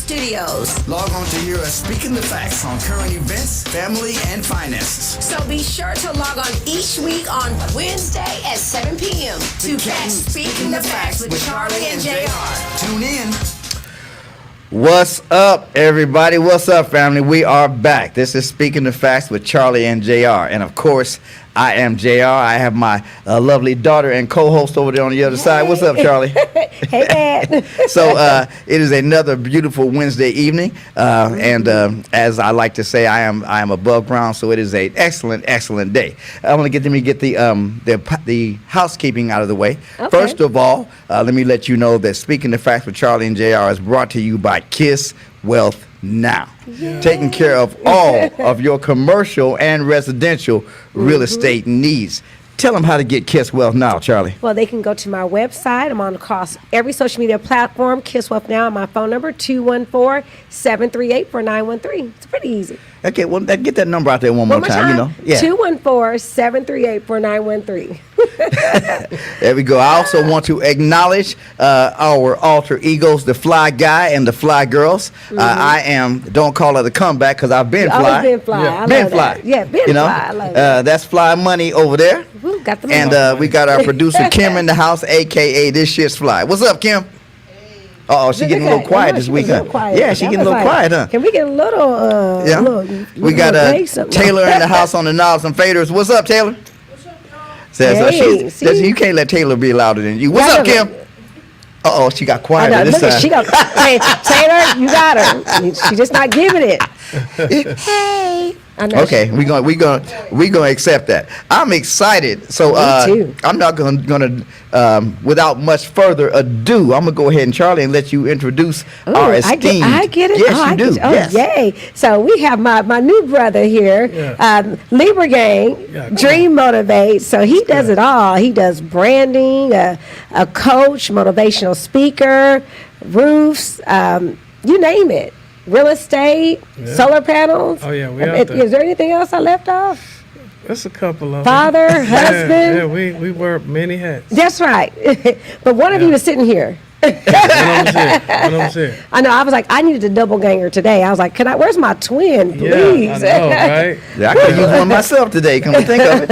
studios. Log on to hear us speaking the facts on current events, family, and finances. So be sure to log on each week on Wednesday at 7 p.m. to catch Speaking the Facts with Charlie and JR. Tune in. What's up, everybody? What's up, family? We are back. This is Speaking the Facts with Charlie and JR. And, of course, I am JR. I have my lovely daughter and co-host over there on the other side. What's up, Charlie? Hey, Dad. So it is another beautiful Wednesday evening. And as I like to say, I am above ground, so it is an excellent day. I want to get the housekeeping out of the way. Okay. First of all, let me let you know that Speaking the Facts with Charlie and JR is brought to you by Kiss Wealth Now, taking care of all of your commercial and residential real estate needs. Tell them how to get Kiss Wealth Now, Charlie. Well, they can go to my website. I'm on across every social media platform, Kiss Wealth Now. My phone number, 214-738-4913. It's pretty easy. Okay, well, get that number out there one more time, you know. Yeah. 214-738-4913. There we go. I also want to acknowledge our alter egos, the Fly Guy and the Fly Girls. I am, don't call it a comeback because I've been You've fly. always been fly. Yeah. I Been love fly. that. Yeah, been you know? fly. I love that. That's Fly Money over there. Woo, got the And we got our producer Kim in the house, a.k.a. This Shit's Fly. What's up, Kim? Uh-oh, she getting a little quiet this week, huh? Yeah, she getting a little quiet, huh? Can we get a little, Yeah. We got Taylor in the house on the knobs and faders. What's up, Taylor? Says, you can't let Taylor be louder than you. What's up, Kim? Uh-oh, she got quiet this look time. She got, hey, Taylor, you got her. She just not giving it. Hey. I know Okay, we gonna accept that. I'm excited. So Me too. I'm not gonna without much further ado, I'm gonna go ahead and Charlie and let you introduce our esteemed. I get it. Yes, you do. Yes. Yay. So we have my new brother here, Libra Gang, Dream Motivate. So he does it all. He does branding, a coach, motivational speaker, roofs, you name it. Real estate, solar panels. Oh, yeah, we out there. Is there anything else I left off? That's a couple of Father, them. husband. Yeah, we wear many hats. That's right. But one of you is sitting here. One of them's here. I know. I was like, I needed a double ganger today. I was like, where's my twin, please? Yeah, I know, right? Yeah, I could use one myself today. Come to think of it.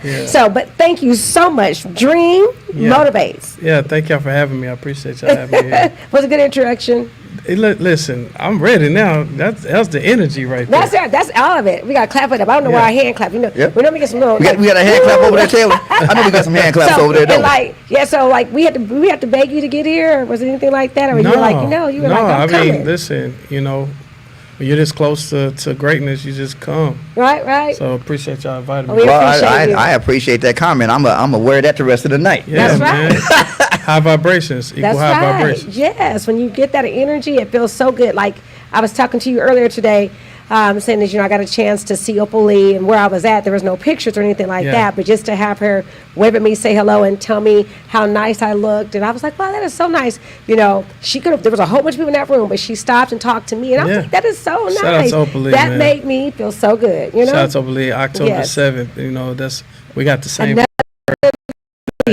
Yeah. So, but thank you so much. Dream motivates. Yeah, thank y'all for having me. I appreciate y'all having me here. Was a good introduction. Hey, listen, I'm ready now. That's the energy right there. That's all of it. We got to clap it up. I don't know why I hand clap. You know, we normally get some little. We got a hand clap over there, Taylor. I know we got some hand claps over there, don't we? So we had to beg you to get here. Was it anything like that, or you were like, you were like, I'm coming. I mean, listen, when you're this close to greatness, you just come. Right. So appreciate y'all inviting me. We Well, appreciate you. I appreciate that comment. I'm gonna wear that the rest of the night. Yeah, That's right. man. High vibrations, equal That's high right. vibrations. Yes, when you get that energy, it feels so good. Like I was talking to you earlier today, saying that I got a chance to see Opal Lee, and where I was at, there was no pictures or anything like that, but just to have her wave at me, say hello, and tell me how nice I looked, and I was like, wow, that is so nice. She could have. There was a whole bunch of people in that room, but she stopped and talked to me, and I was like, that is so nice. Shout out to Opal Lee, that man. made me feel so good. Shout out to Opal Lee, October Yes. 7th. We got the same.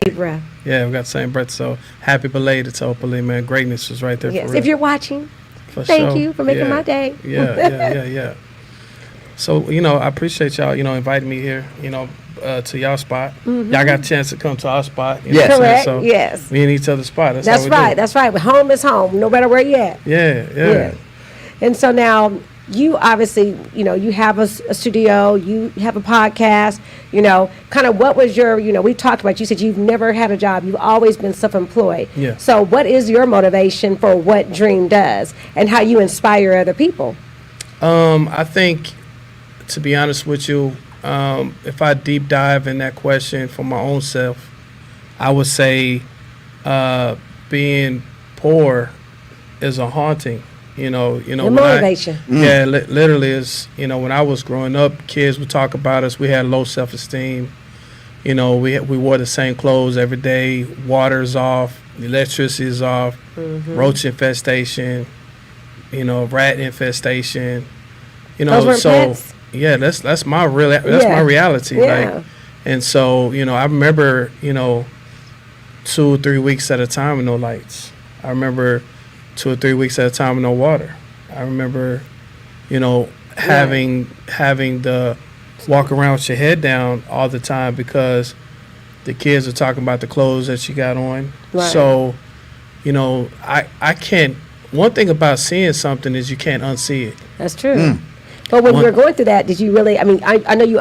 Libra. Yeah, we got the same birth. So happy belated to Opal Lee, man. Greatness was right there Yes, for real. if you're watching, For thank sure. you for making my day. Yeah. So, I appreciate y'all, inviting me here, to y'all spot. Y'all got a chance to come to our spot. Yes. Correct. So Yes. we in each other's spot. That's That's how we right. do. That's right. But home is home, no matter where you at. Yeah. And so now you obviously, you have a studio, you have a podcast, kind of what was your, we talked about, you said you've never had a job. You've always been self-employed. Yeah. So what is your motivation for what Dream does and how you inspire other people? I think, to be honest with you, if I deep dive in that question for my own self, I would say being poor is a haunting. The motivation. Yeah, literally is, when I was growing up, kids would talk about us. We had low self-esteem. We wore the same clothes every day. Water's off, electricity is off, roach infestation, rat infestation. Those weren't pets? Yeah, that's my my reality. Yeah. And so, I remember, 2 or 3 weeks at a time with no lights. I remember 2 or 3 weeks at a time with no water. I remember, having the walk around with your head down all the time because the kids are talking about the clothes that you got on. Right. So, I can't. One thing about seeing something is you can't unsee it. That's true. But when you were going through that, did you really? I mean, I know you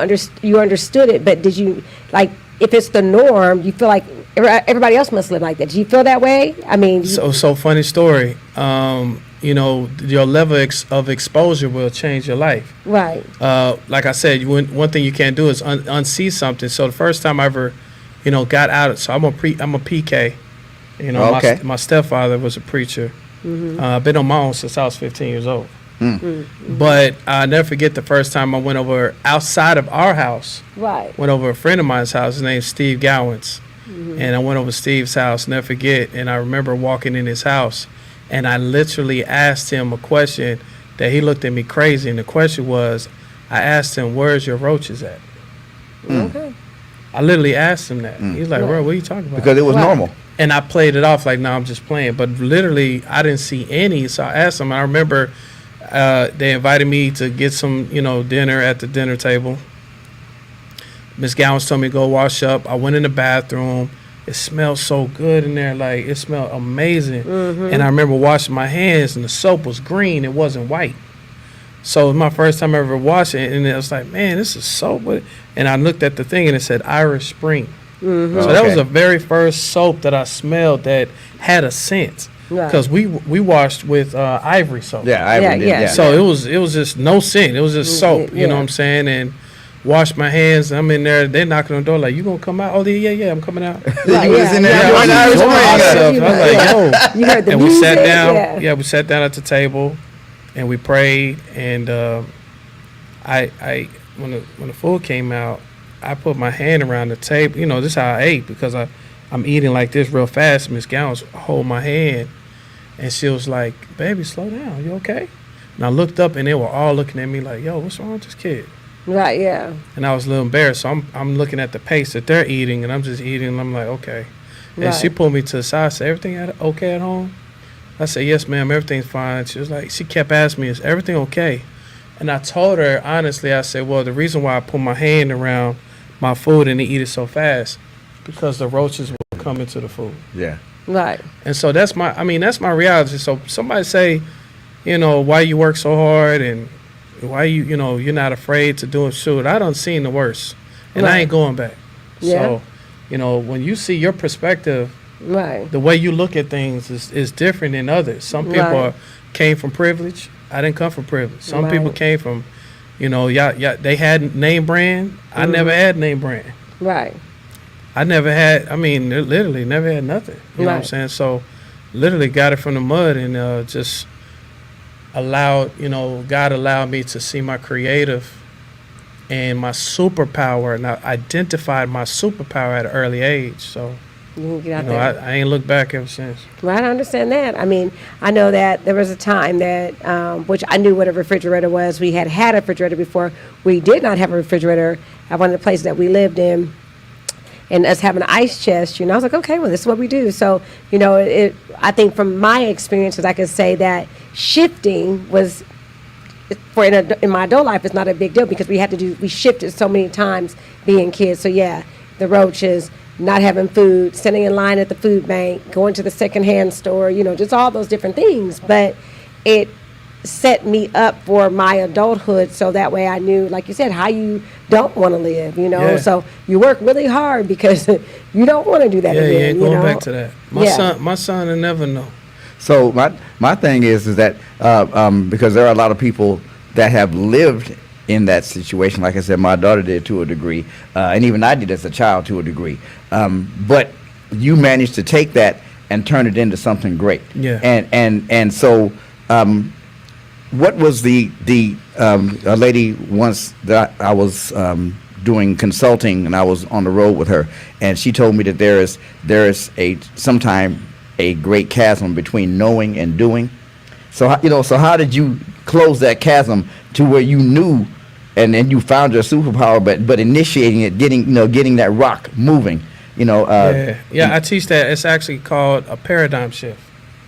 understood it, but did you like? If it's the norm, you feel like everybody else must live like that. Do you feel that way? I mean, so funny story. Your level of exposure will change your life. right. Like I said, one thing you can't do is unsee something. So the first time I ever, got out. So I'm a PK. Okay. My stepfather was a preacher. I've been on my own since I was 15 years old. But I'll never forget the first time I went over outside of our house. Right. Went over a friend of mine's house. His name's Steve Gowans. And I went over Steve's house, never forget. And I remember walking in his house, and I literally asked him a question that he looked at me crazy. And the question was, I asked him, "Where's your roaches at?" Okay. I literally asked him that. He's like, "Bro, what are you talking about?" Because it was normal. And I played it off like, "No, I'm just playing." But literally, I didn't see any. So I asked him. I remember they invited me to get some, dinner at the dinner table. Miss Gowans told me to go wash up. I went in the bathroom. It smelled so good in there. Like, it smelled amazing. And I remember washing my hands, and the soap was green. It wasn't white. So it was my first time ever washing it. And it was like, man, this is soap. And I looked at the thing, and it said Irish Spring. So that was the very first soap that I smelled that had a scent. Right. Because we washed with ivory soap. Yeah, I did. yeah. Yeah. So it was just no scent. It was just soap. You know what I'm saying? And wash my hands. I'm in there. They're knocking on the door like, "You gonna come out?" "Oh, yeah, I'm coming out." Right, You was in there yeah. doing I was Irish enjoying Spring. myself. I was like, "Yo." You heard the And music. we sat down. Yeah. Yeah, we sat down at the table, and we prayed. And I when the food came out, I put my hand around the table. This is how I ate because I'm eating like this real fast. Miss Gowans hold my hand, and she was like, "Baby, slow down. You okay?" And I looked up, and they were all looking at me like, "Yo, what's wrong with this kid?" Right. Yeah. And I was a little embarrassed. So I'm looking at the pace that they're eating, and I'm just eating, and I'm like, okay. And Right. she pulled me to the side, said, "Everything okay at home?" I said, "Yes, ma'am, everything's fine." She was like, she kept asking me, "Is everything okay?" And I told her, honestly, I said, well, the reason why I put my hand around my food and eat it so fast, because the roaches will come into the food. Yeah. Right. And so that's my reality. So somebody say, why you work so hard and why you're not afraid to do it. Shoot, I done seen the worst, and I Right. ain't going back. Yeah. So, when you see your perspective, Right. the way you look at things is different than others. Some people Right. came from privilege. I didn't come from privilege. Some people Right. came from, they had name brand. I never had name brand. Right. I never had, literally never had nothing. You know what I'm Right. saying? So, literally got it from the mud and just allowed, God allowed me to see my creative and my superpower. And I identified my superpower at an early age. So, You can get out there. I ain't looked back ever since. Right, I understand that. I mean, I know that there was a time that, which I knew what a refrigerator was. We had a refrigerator before. We did not have a refrigerator at one of the places that we lived in. And us having an ice chest, I was like, okay, well, this is what we do. So, I think from my experiences, I could say that shifting was, in my adult life, it's not a big deal because we shifted so many times being kids. So, yeah, the roaches, not having food, standing in line at the food bank, going to the secondhand store, just all those different things. But it set me up for my adulthood so that way I knew, like you said, how you don't want to live, Yeah. So you work really hard because you don't want to do that Yeah, again. you ain't going back to that. My son will never know. So my thing is that because there are a lot of people that have lived in that situation. Like I said, my daughter did to a degree, and even I did as a child to a degree. But you managed to take that and turn it into something great. Yeah. And so, what was the a lady once that I was doing consulting, and I was on the road with her, and she told me that there is sometimes a great chasm between knowing and doing. So how did you close that chasm to where you knew, and then you found your superpower, but initiating it, getting that rock moving, I teach that. It's actually called a paradigm shift.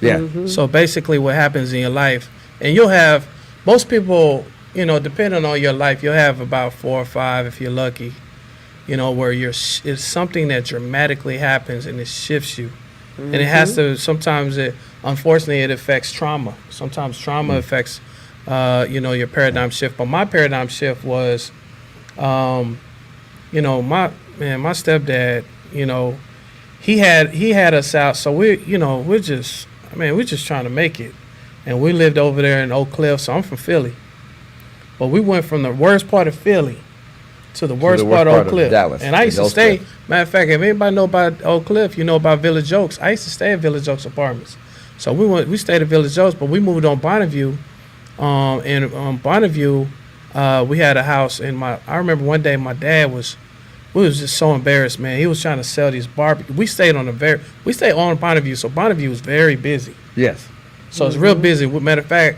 Yeah. Mm-hmm. So basically what happens in your life, And you'll have, most people, you know, depending on your life, you'll have about 4 or 5 if you're lucky, you know, where it's something that dramatically happens and it shifts you. And it has to, sometimes unfortunately, it affects trauma. Sometimes trauma affects, you know, your paradigm shift. But my paradigm shift was, you know, my stepdad, you know, he had us out. So we're just trying to make it. And we lived over there in Oak Cliff. So I'm from Philly. But we went from the worst part of Philly to the worst part of Oak Cliff. Dallas, and I used to stay, matter of fact, if anybody know about Oak Cliff, you know about Village Oaks. I used to stay at Village Oaks Apartments. So we stayed at Village Oaks, but we moved on Bonneview. And on Bonneview, we had a house. And I remember one day my dad we was just so embarrassed, man. He was trying to sell these barbecue. We stayed on Bonneview, so Bonneview was very busy. Yes. So it's real busy. Matter of fact,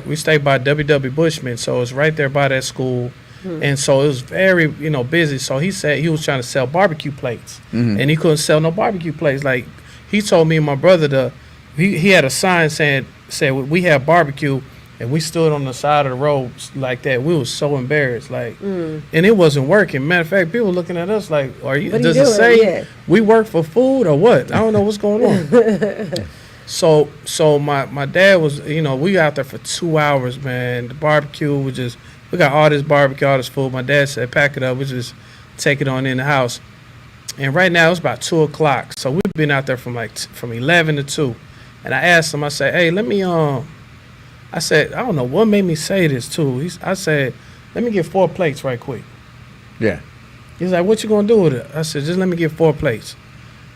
we stayed by W.W. Bushman, so it's right there by that school. And so it was very, you know, busy. So he said he was trying to sell barbecue plates, and he couldn't sell no barbecue plates. Like, he told me and my brother he had a sign said we have barbecue, and we stood on the side of the road like that. We was so embarrassed, like, and it wasn't working. Matter of fact, people looking at us like, does it say we work for food or what? I don't know what's going on. So my dad was, you know, we out there for 2 hours, man. The barbecue was we got all this barbecue, all this food. My dad said, pack it up. We just take it on in the house. And right now it's about 2 o'clock. So we've been out there from 11 to 2. And I asked him, I said, hey, I said, I don't know what made me say this too. I said, let me get 4 plates right quick. Yeah. He's like, what you gonna do with it? I said, just let me get 4 plates.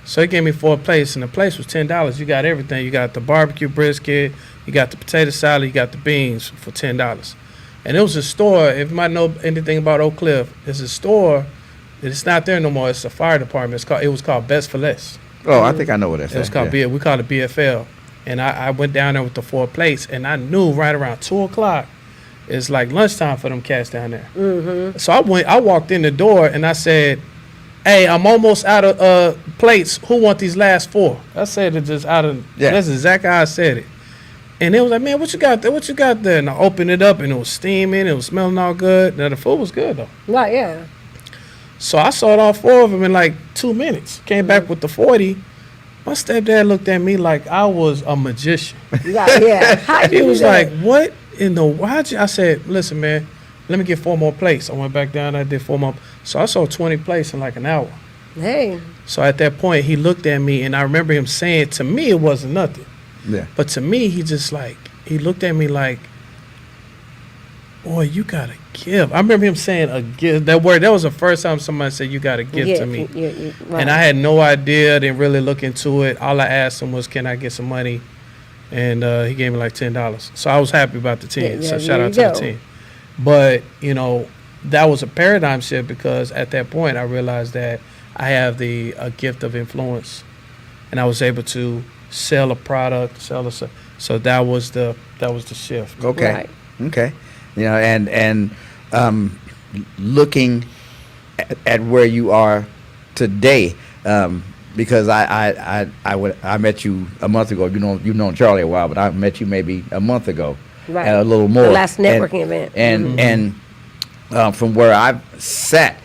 So he gave me 4 plates, and the place was $10. You got everything. You got the barbecue brisket, you got the potato salad, you got the beans for $10. And it was a store. If you might know anything about Oak Cliff, it's a store. It's not there no more. It's a fire department. It was called Best for Less. Oh, I think I know what that's. It was called we called it BFL. And I went down there with the 4 plates, and I knew right around 2 o'clock, it's like lunchtime for them cats down there. So I walked in the door, and I said, hey, I'm almost out of plates. Who want these last 4? I said it just out of, that's exactly how I said it. And they was like, man, what you got there? What you got there? And I opened it up, and it was steaming. It was smelling all good. Now, the food was good, though. Right, yeah. So I sold all 4 of them in like 2 minutes. Came back with the 40. My stepdad looked at me like I was a magician. Yeah. He was like, what in the, I said, listen, man, let me get 4 more plates. I went back down, I did 4 more. So I sold 20 plates in like an hour. Hey. So at that point, he looked at me, and I remember him saying, to me, it wasn't nothing. Yeah. But to me, he looked at me like, boy, you got to give. I remember him saying a gift. That word, that was the first time somebody said, you got to give to me. Right. And I had no idea, didn't really look into it. All I asked him was, can I get some money? And he gave me like $10. So I was happy about the 10. So shout out to the 10. But, you know, that was a paradigm shift, because at that point I realized that I have a gift of influence, and I was able to sell a product, so that was the shift. Okay. Right. Okay. You know, and looking at where you are today, because I met you a month ago. You've known Charlie a while, but I met you maybe a month ago, right, and a little more. The last networking event. And from where I've sat,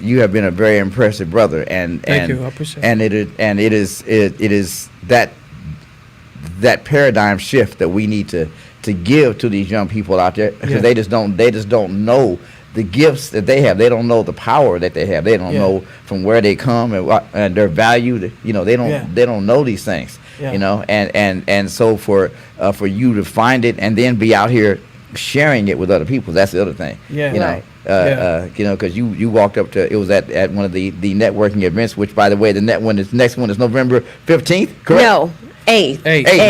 you have been a very impressive brother, Thank you. I appreciate it. And it is that paradigm shift that we need to give to these young people out there, because they just don't know the gifts that they have. They don't know the power that they have. They don't know from where they come and their value. You know, they don't know these things. You know, and so for you to find it and then be out here sharing it with other people, that's the other thing. You know, you know, because you walked up to, it was at one of the networking events, which, by the way, the next one is November 15th, correct? No, 8th.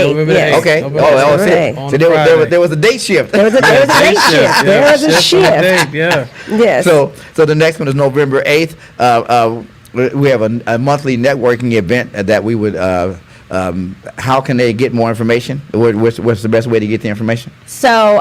November 8th. Okay. November 8th. So there was a date shift. There was a date shift. There was a shift. Yes. So the next one is November 8th. We have a monthly networking event that we would. How can they get more information? What's the best way to get the information? So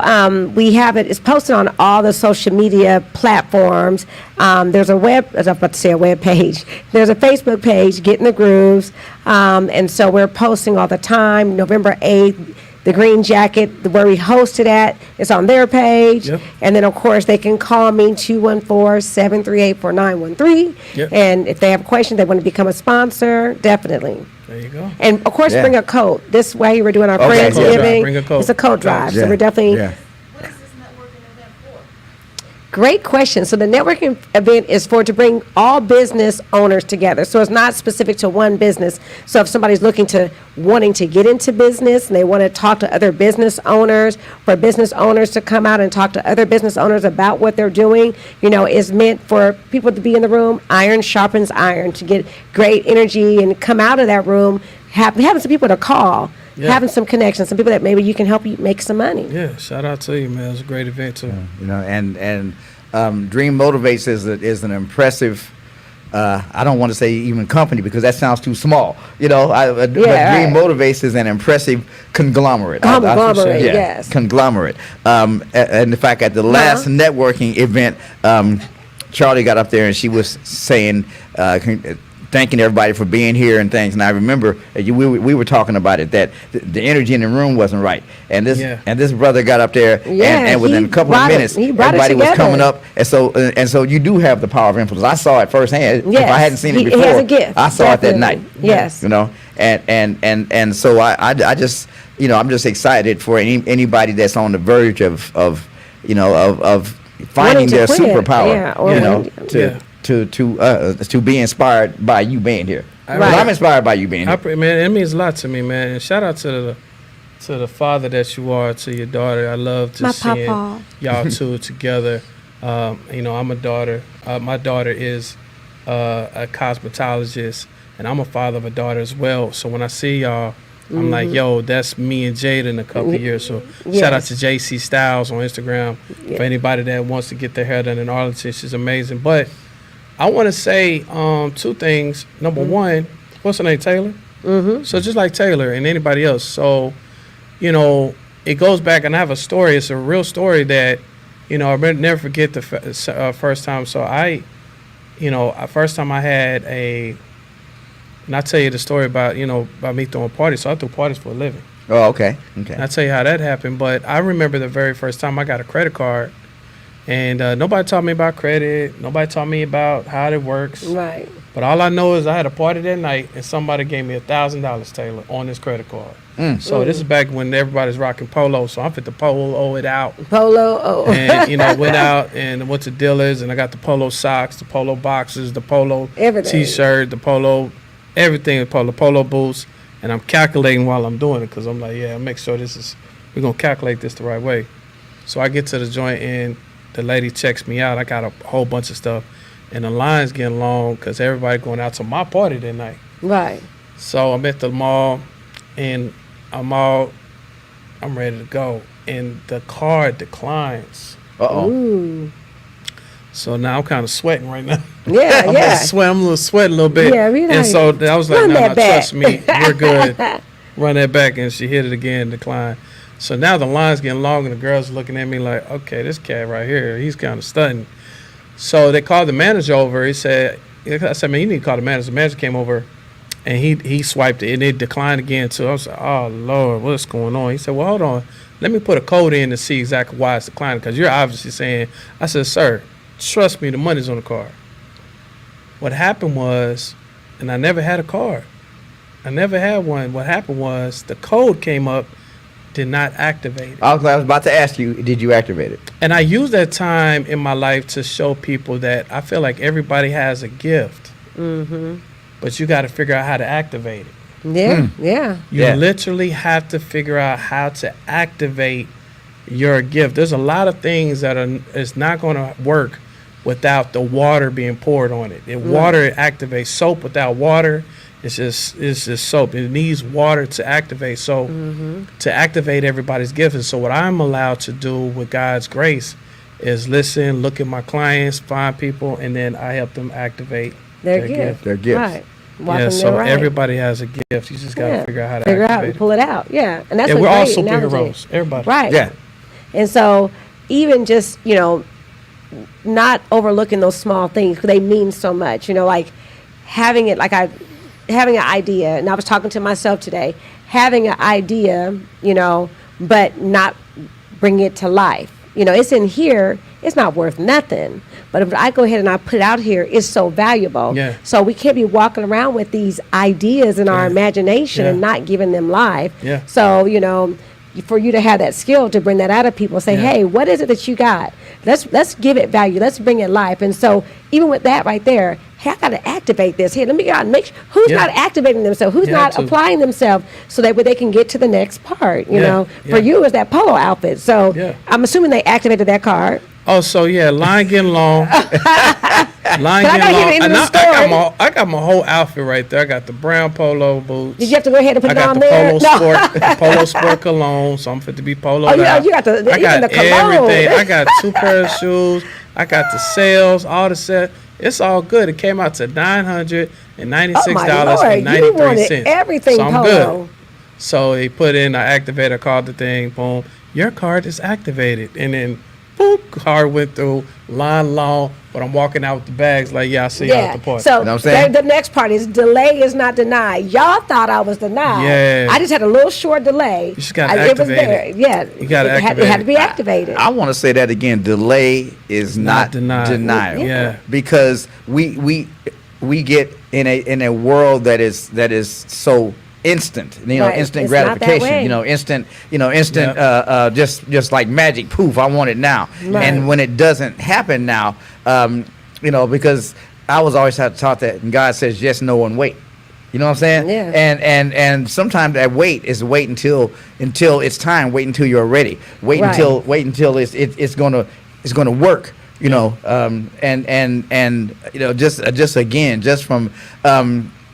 we have it. It's posted on all the social media platforms. There's a web page. There's a Facebook page, Get in the Grooves. And so we're posting all the time. November 8th. the green jacket, where we hosted at, it's on their page. Yep. And then, of course, they can call me 214-738-4913. Yep. And if they have a question, they want to become a sponsor, definitely. There you go. And of course, Yeah. bring a code. This way, we're doing our Okay. Code drive. Friendsgiving. Bring a code. It's a code drive. Yeah. So we're definitely. Yeah. Great question. So the networking event is to bring all business owners together. So it's not specific to one business. So if somebody's wanting to get into business and they want to talk to other business owners, for business owners to come out and talk to other business owners about what they're doing, is meant for people to be in the room. Iron sharpens iron, to get great energy and come out of that room, having some people to call. Yeah. Having some connections, some people that maybe you can help you make some money. Yeah, shout out to you, man. It's a great event too. And Dream Motivates is an impressive. I don't want to say even company because that sounds too small. But Dream Motivates is an impressive conglomerate. Conglomerate, yes. Conglomerate. And in fact, at the last networking event, Charlie got up there and she was saying, thanking everybody for being here and things. And I remember we were talking about it, that the energy in the room wasn't right. And this brother got up there, and within a couple of minutes, everybody was coming up. And so you do have the power of influence. I saw it firsthand. Yes. If I hadn't seen it before, He has a gift. I saw it that night. Yes. And so I just I'm just excited for anybody that's on the verge of finding their quit. superpower. To be inspired by you being here. Right. I'm inspired by you being here. Man, it means a lot to me, man. And shout out to the father that you are, to your daughter. I love to see y'all two together. I'm a daughter. My daughter is a cosmetologist, and I'm a father of a daughter as well. So when I see y'all, I'm like, yo, that's me and Jada in a couple of years. So shout out to JC Styles on Instagram for anybody that wants to get their hair done in Arlington. She's amazing. But I want to say two things. Number one, what's her name, Taylor? Mm-hmm. So just like Taylor and anybody else. So, it goes back, and I have a story. It's a real story that, I'll never forget the first time. So first time I had and I'll tell you the story about me throwing parties. So I threw parties for a living. Oh, okay. And I'll tell you how that happened. But I remember the very first time I got a credit card. And nobody taught me about credit. Nobody taught me about how it works. Right. But all I know is I had a party that night, and somebody gave me $1,000, Taylor, on this credit card. So this is back when everybody's rocking polo. So I'm fit to polo it out. And went out and went to dealers, and I got the polo socks, the polo boxes, the polo T-shirt, the polo, everything, polo boots. And I'm calculating while I'm doing it because I'm like, make sure we're gonna calculate this the right way. So I get to the joint and the lady checks me out. I got a whole bunch of stuff, and the line's getting long because everybody going out to my party that night. Right. So I'm at the mall, and I'm ready to go, and the card declines. Ooh. So now I'm kind of sweating right now. Yeah, I'm a little sweat a little bit. Yeah, and so I was like, run no, that back. trust me, we're good. Run that back, and she hit it again, decline. So now the line's getting long, and the girls are looking at me like, okay, this cat right here, he's kind of stunning. So they called the manager over. I said, man, you need to call the manager. The manager came over, and he swiped it, and it declined again, too. I was like, oh, Lord, what's going on? He said, well, hold on. Let me put a code in to see exactly why it's declining, because you're obviously saying, I said, sir, trust me, the money's on the card. What happened was, and I never had a card. I never had one. What happened was the code came up, did not activate it. I was about to ask you, did you activate it? And I use that time in my life to show people that I feel like everybody has a gift, but you got to figure out how to activate it. Yeah. You literally have to figure out how to activate your gift. There's a lot of things that it's not going to work without the water being poured on it. Water activates. Soap without water, it's just soap. It needs water to activate. So to activate everybody's gift. And so what I'm allowed to do with God's grace is listen, look at my clients, find people, and then I help them activate their gift. Their gifts. Right. Yeah, so everybody has a gift. You just got to figure out how to activate out and pull it out. Yeah, and that's we're great all analogy. superheroes. Everybody. Right. Yeah. And so even just, not overlooking those small things, 'cause they mean so much, like having it, having an idea. And I was talking to myself today, having an idea, but not bring it to life. It's in here. It's not worth nothing. But if I go ahead and I put it out here, it's so valuable. Yeah. So we can't be walking around with these ideas in our imagination and not giving them life. Yeah. So, for you to have that skill to bring that out of people, say, hey, what is it that you got? Let's give it value. Let's bring it life. And so even with that right there, hey, I got to activate this. Hey, let me go out and make sure who's not activating themselves, who's not applying themselves, so that way they can get to the next part. For you, it's that polo outfit. So I'm assuming they activated that card. Oh, so line getting long. Line getting long. I got my whole outfit right there. I got the brown polo boots. Did you have to go ahead and put it on there? Polo sport cologne, so I'm fit to be poloed out. out. You got the cologne. Everything. I got 2 pairs of shoes. I got the sales, all the set. It's all good. It came out to $996.93. You wanted everything so I'm polo. good. So he put in an activator, called the thing, boom. Your card is activated. And then boop, card went through, line long, but I'm walking out with the bags like, I see you at the party. So you know what I'm saying? The next part is delay is not denied. Y'all thought I was denied. Yeah. I just had a little short delay. You just got to activate it. Yeah. You got to activate it. It had to be activated. I want to say that again. Delay is not denial. Yeah. Because we get in a world that is so instant, instant It's gratification, instant, just like magic, poof, I want it now. Right. And when it doesn't happen now, because I was always taught that, and God says yes, no, and wait. You know what I'm saying? Yeah. And sometimes that wait is wait until it's time. Wait until you're ready. Wait until it's gonna work.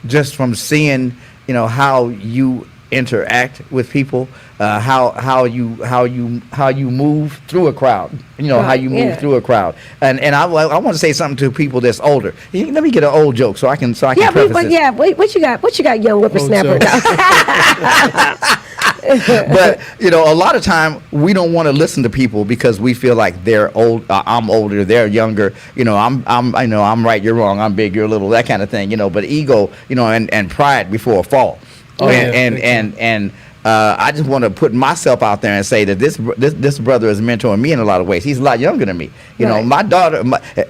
Just from seeing how you interact with people, how you move through a crowd, how you move through a crowd, and I want to say something to people that's older. Let me get an old joke so I can preface this. What you got, young whippersnapper? But a lot of time we don't want to listen to people because we feel like they're old. I'm older, they're younger. I'm right, you're wrong. I'm big, you're little. That kind of thing. But ego, and pride before a fall. I just want to put myself out there and say that this brother is mentoring me in a lot of ways. He's a lot younger than me. My daughter.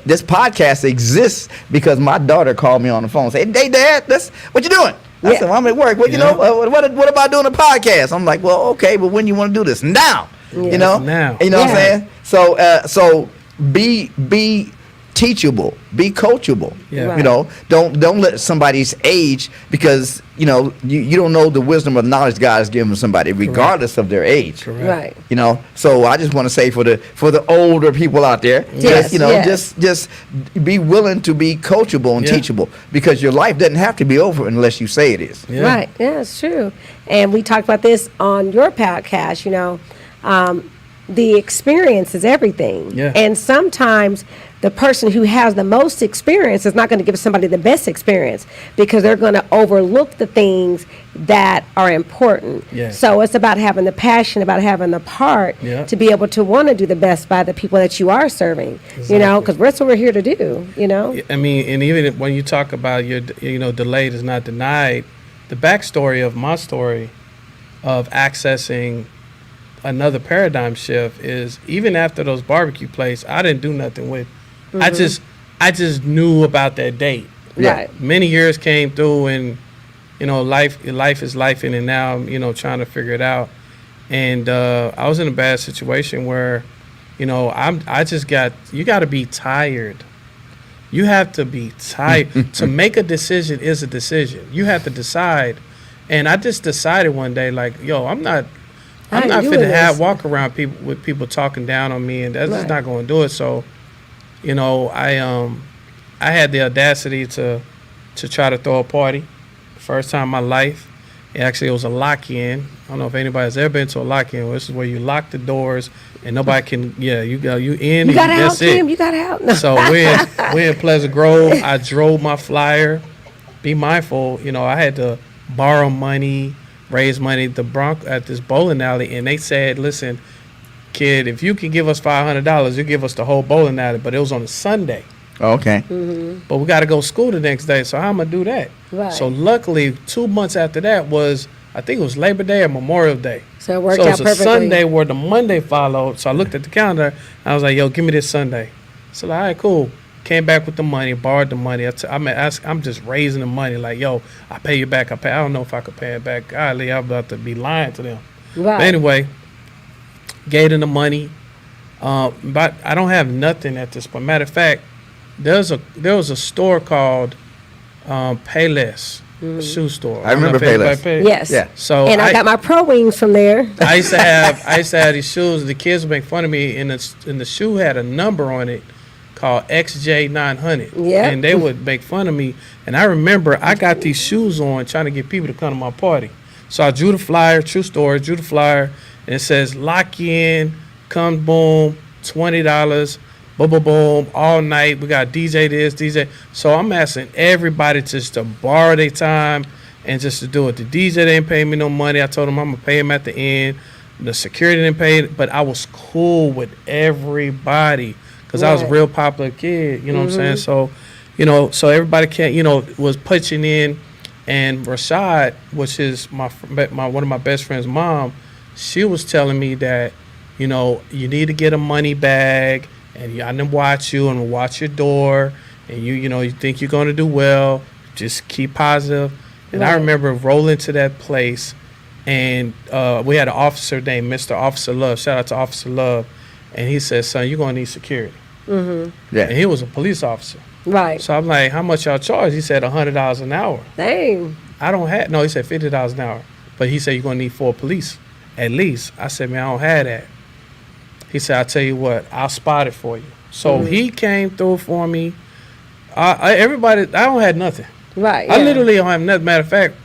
This podcast exists because my daughter called me on the phone and said, "Hey, Dad, what you doing?" I said, well, I'm at work. Well, what about doing a podcast? I'm like, well, okay, but when you want to do this? Now. Now. What I'm saying? So be teachable, be coachable. Don't let somebody's age, because you don't know the wisdom or knowledge God has given somebody, regardless of their age. Correct. Right. So I just want to say for the older people out there, just be willing to be coachable and teachable, because your life doesn't have to be over unless you say it is. Yeah. Right. Yeah, it's true. And we talked about this on your podcast. The experience is everything. Yeah. And sometimes the person who has the most experience is not going to give somebody the best experience, because they're going to overlook the things that are important. Yeah. So it's about having the passion, about having the heart to be able to want to do the best by the people that you are serving, because that's what we're here to do, I mean, and even when you talk about delayed is not denied, the backstory of my story of accessing another paradigm shift is, even after those barbecue places, I didn't do nothing with. I just knew about that date. Right. Many years came through, and life is life, and now I'm trying to figure it out. And I was in a bad situation where you got to be tired. You have to be tired. To make a decision is a decision. You have to decide. And I just decided one day, like, I'm not fit to walk around people talking down on me, and that's just not going to do it. So, I had the audacity to try to throw a party. First time in my life. It was a lock-in. I don't know if anybody's ever been to a lock-in. This is where you lock the doors and nobody can. Yeah, you in. You got out, that's it. Tim. You got out. No. So we're in Pleasant Grove. I drove my flyer. Be mindful. I had to borrow money, raise money at this bowling alley, and they said, "Listen, kid, if you can give us $500, you give us the whole bowling alley." But it was on a Sunday. Okay. Mm-hmm. But we got to go to school the next day, so how am I do that? Right. So luckily, 2 months after that was I think it was Labor Day or Memorial Day. So it worked so out it's a perfectly. Sunday where the Monday followed. So I looked at the calendar. And I was like, yo, give me this Sunday. So like, all right, cool. Came back with the money, borrowed the money. I'm just raising the money. Like, yo, I pay you back. I don't know if I could pay it back. Golly, I'm about to be lying to them. Right. But anyway, gave them the money. But I don't have nothing at this point. Matter of fact, there was a store called Payless, a shoe store. I remember don't know if Payless. anybody paid. Yes. Yeah. So And I got my Pro Wings from there. I used to have these shoes. The kids would make fun of me, and the shoe had a number on it called XJ900. Yeah. And they would make fun of me. And I remember I got these shoes on trying to get people to come to my party. So I drew the flyer, true story, drew the flyer, and it says lock in, come boom, $20, boom, boom, boom, all night. We got DJ this, DJ. So I'm asking everybody just to borrow their time and just to do it. The DJ didn't pay me no money. I told him I'm going to pay him at the end. The security didn't pay it, but I was cool with everybody because I was a Right. real popular kid, you know what I'm saying? So, so everybody was pitching in. And Rashad, which is my one of my best friend's mom, she was telling me that, you need to get a money bag, and I'm gonna watch you and watch your door, and you think you're gonna do well, just keep positive. And I Right. remember rolling to that place, and we had an officer named Mr. Officer Love. Shout out to Officer Love, and he said, "Son, you're gonna need security." Yeah. And he was a police officer. Right. So I'm like, "How much y'all charge?" He said, $100 an hour. Dang. No, he said $50 an hour. But he said, you're going to need 4 police at least. I said, man, I don't have that. He said, I'll tell you what, I'll spot it for you. So he came through for me. Everybody, I don't have nothing. Right. I yeah. literally don't have nothing. Matter of fact,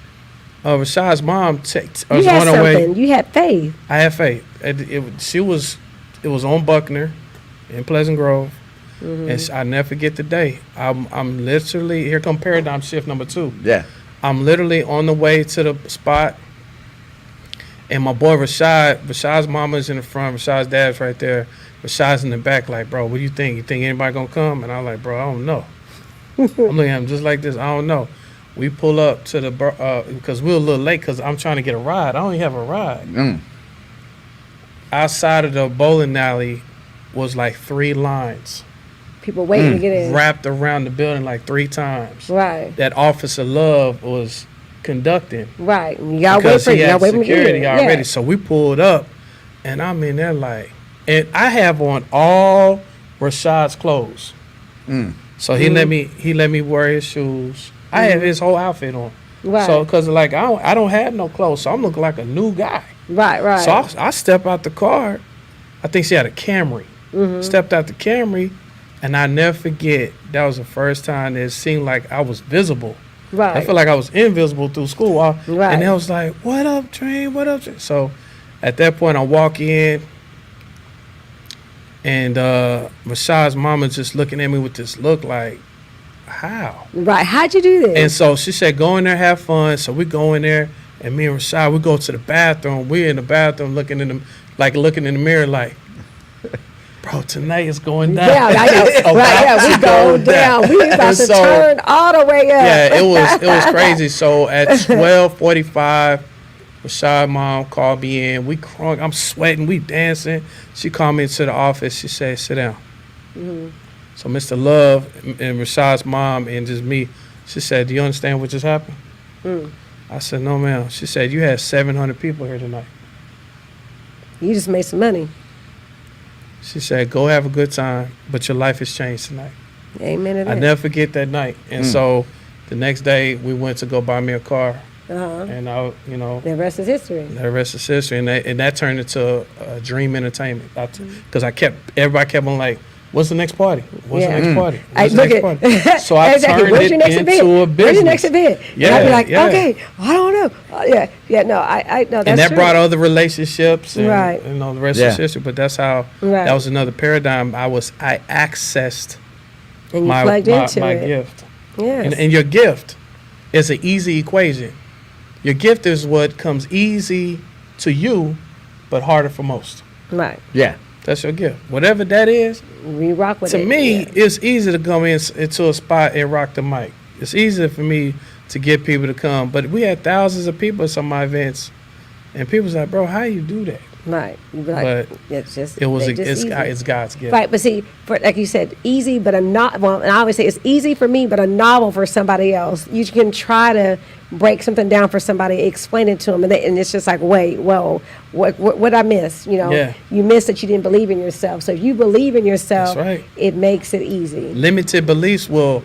Rashad's mom You was had on her way. something. You had faith. I have faith. It was on Buckner in Pleasant Grove. And I never forget the day. I'm literally, here come paradigm shift number 2. Yeah. I'm literally on the way to the spot, and my boy Rashad's mama's in the front, Rashad's dad's right there, Rashad's in the back like, bro, what do you think? You think anybody gonna come? And I'm like, bro, I don't know. I'm looking at him just like this, I don't know. We pull up to the, because we were a little late because I'm trying to get a ride. I don't even have a ride. Outside of the bowling alley was like 3 lines. People waiting to get in. Wrapped around the building like 3 times. Right. That Officer Love was conducting. Right. Y'all wait Because for he y'all had wait for security you. already. Yeah. So we pulled up, and I'm in there like, and I have on all Rashad's clothes. So he let me wear his shoes. I have his whole outfit on. Right. So because like I don't have no clothes, so I'm looking like a new guy. Right. Right. So I step out the car. I think she had a Camry. Stepped out the Camry, and I never forget, that was the first time it seemed like I was visible. right. I feel like I was invisible through school. Right. And they was like, what up, Train? What up, Train? So at that point, I walk in, and Rashad's mama just looking at me with this look like, how? Right. How'd you do this? And so she said, go in there, have fun. So we go in there, and me and Rashad, we go to the bathroom. We're in the bathroom looking in the mirror like, bro, tonight is going down. yeah, I know. It's Right. Yeah, about we to go go down. We about And to so- turn all the way up. Yeah, it was crazy. So at 12:45, Rashad's mom called me in. We crunk. I'm sweating. We dancing. She called me into the office. She said, sit down. So Mr. Love and Rashad's mom and just me, she said, do you understand what just happened? I said, no, ma'am. She said, you had 700 people here tonight. You just made some money. She said, go have a good time, but your life has changed tonight. Amen to I that. never forget that night. And so the next day we went to go buy me a car. Uh-huh. And The rest is history. the rest is history. And that turned into a dream entertainment. Because everybody kept on like, what's the next party? What's Yeah. the next party? I What's the look next at party? So I exactly. turned Where's it your next into event? a business. Where's your next event? Yeah, And I'd be like, yeah. okay, I don't know. Yeah, no, I know that's And that true. brought other relationships and Right. the rest Yeah. is history. But that's how Right. that was another paradigm. I accessed and you my plugged into my it. gift. Yes. And your gift is an easy equation. Your gift is what comes easy to you, but harder for most. Right. Yeah. That's your gift. Whatever that is, We rock with to it. me, yeah. it's easy to come into a spot and rock the mic. It's easy for me to get people to come. But we had thousands of people at some of my events, and people was like, "Bro, how you do that?" Right. You'd be like, But it's just It was they just easy. it's God's gift. Right, but see, for like you said, easy, but a not. Well, and I always say it's easy for me, but a novel for somebody else. You can try to break something down for somebody, explain it to them, and it's just like, wait, whoa, what I miss? You know, Yeah. you missed that you didn't believe in yourself. So if you believe in yourself, That's right. it makes it easy. Limited beliefs will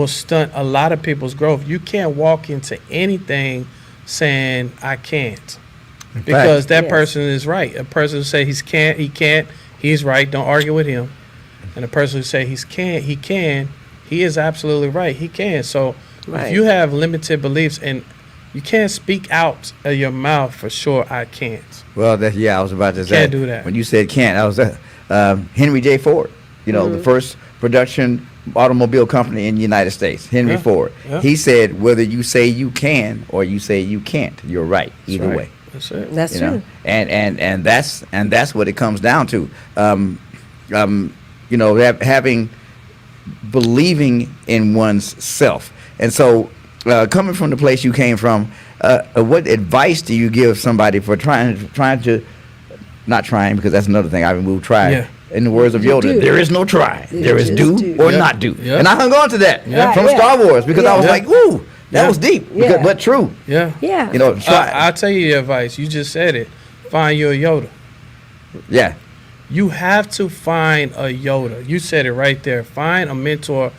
stunt a lot of people's growth. You can't walk into anything saying I can't. Because that Yes. person is right. A person who say he can't, he's right. Don't argue with him. And a person who say he can, he is absolutely right. He can. So Right. if you have limited beliefs and you can't speak out of your mouth for sure, I can't. Well, I was about to say. Can't do that. When you said can't, I was Henry J. Ford. You know, the first production automobile company in the United States, Henry Yeah. Ford. Yeah. He said, whether you say you can or you say you can't, you're right. Either Right. way. That's it. That's You true. know, and that's what it comes down to. You know, having believing in one's self. And so, coming from the place you came from, what advice do you give somebody for trying to, not trying, because that's another thing I removed try. Yeah. In the words of You Yoda, do. there is no try. You There is just do do. or Yeah. not do. Yeah. And I hung on to that Yeah. from Right, Star Wars because I was Yeah. like, ooh, that Yeah. was deep, Yeah. but true. Yeah. Yeah. You know, try. I'll tell you your advice. You just said it. Find your Yoda. Yeah. You have to find a Yoda. You said it right there. Find a mentor.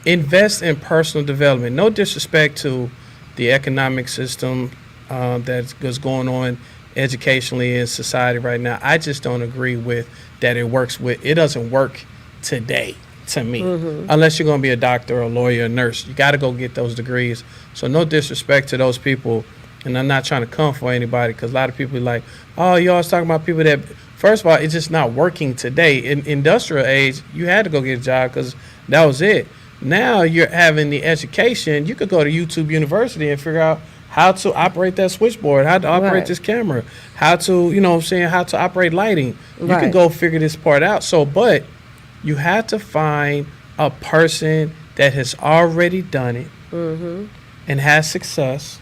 Invest in personal development. No disrespect to the economic system that's going on educationally in society right now. I just don't agree with that. It doesn't work today to me, unless you're going to be a doctor or a lawyer or a nurse. You got to go get those degrees. So no disrespect to those people. And I'm not trying to come for anybody, because a lot of people are like, oh, you always talking about people that, first of all, it's just not working today. In industrial age, you had to go get a job because that was it. Now you're having the education. You could go to YouTube University and figure out how to operate that switchboard, how to operate Right. this camera, how to, you know what I'm saying, how to operate lighting. You Right. can go figure this part out. So, but you have to find a person that has already done it and has success,